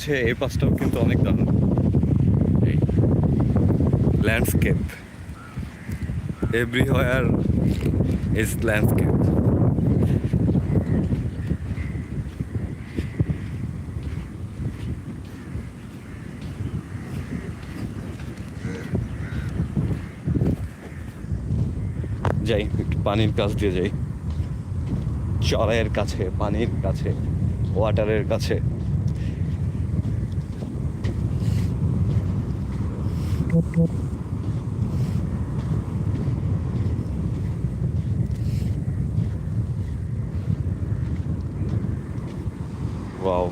হচ্ছে এই পাশটাও কিন্তু অনেক দারুণ। এই ল্যান্ডস্কেপ, এভরিহোয়ার ইজ ল্যান্ডস্কেপ। যাই একটু পানির কাছ দিয়ে যাই, চড়াইয়ের কাছে, পানির কাছে, ওয়াটারের কাছে। Wow,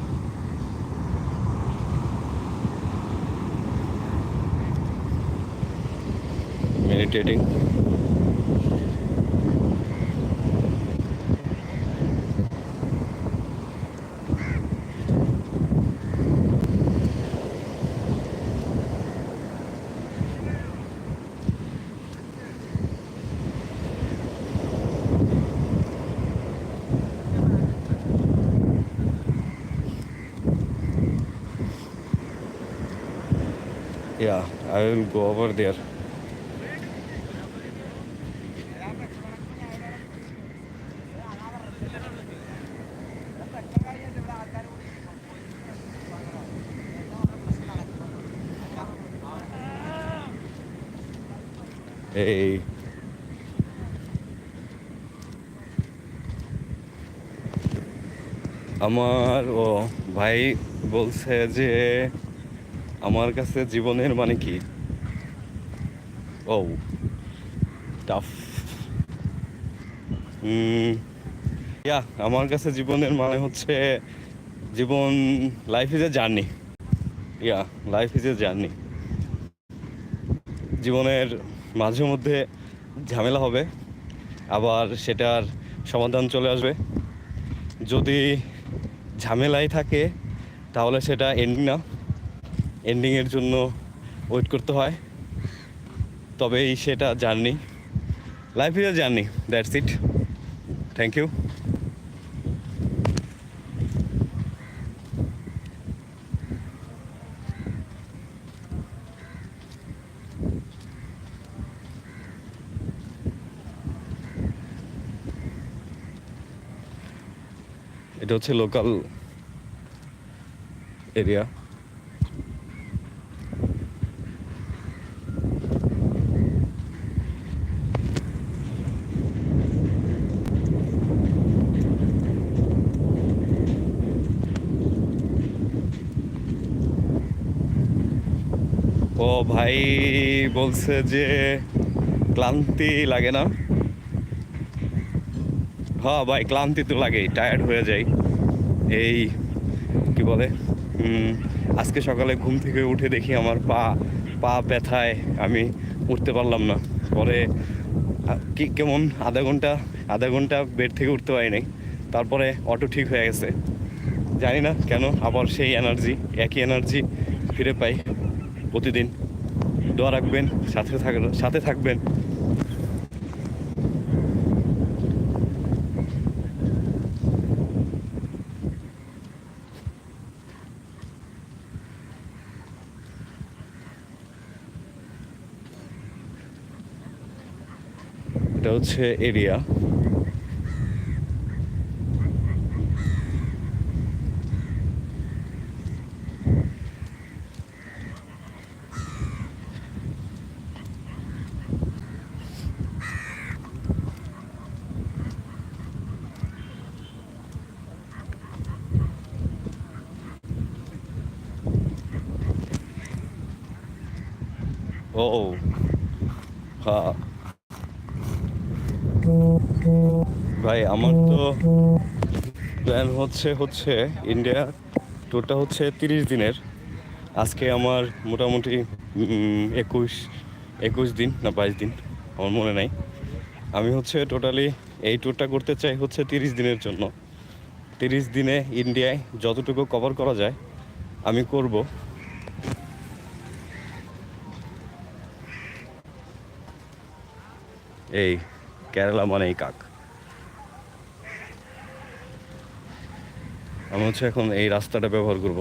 meditating. Yeah, I will go over there. এই আমার ভাই বলছে যে আমার কাছে জীবনের মানে কি। ও টাফ। ইয়া, আমার কাছে জীবনের মানে হচ্ছে জীবন, life is a journey. Yeah, life is a journey. জীবনের মাঝে মধ্যে ঝামেলা হবে, আবার সেটার সমাধান চলে আসবে। যদি ঝামেলাই থাকে তাহলে সেটা এন্ডিং না, এন্ডিংয়ের জন্য ওয়েট করতে হয়, তবেই সেটা journey. Life is a journey, that's it. Thank you. এটা হচ্ছে লোকাল এরিয়া। ও ভাই বলছে যে ক্লান্তি লাগে না। হ্যাঁ ভাই, ক্লান্তি তো লাগেই, টায়ার্ড হয়ে যাই। এই কি বলে, আজকে সকালে ঘুম থেকে উঠে দেখি আমার পা পা ব্যথায় আমি উঠতে পারলাম না। পরে কি কেমন আধা ঘন্টা বেড থেকে উঠতে পারি নাই। তারপরে অটো ঠিক হয়ে গেছে, জানি না কেন, আবার সেই এনার্জি, একই এনার্জি ফিরে পাই প্রতিদিন। দোয়া রাখবেন, সাথে থাকবেন। এটা হচ্ছে এরিয়া। ও হ্যাঁ ভাই, আমার তো প্ল্যান হচ্ছে ইন্ডিয়া ট্যুরটা হচ্ছে 30 দিনের। আজকে আমার মোটামুটি 21 দিন না 22 দিন, আমার মনে নাই। আমি হচ্ছে টোটালি এই ট্যুরটা করতে চাই হচ্ছে 30 দিনের জন্য। 30 দিনে ইন্ডিয়ায় যতটুকু কভার করা যায় আমি করব। এই কেরালা মানেই কাক। আমি হচ্ছে এখন এই রাস্তাটা ব্যবহার করব।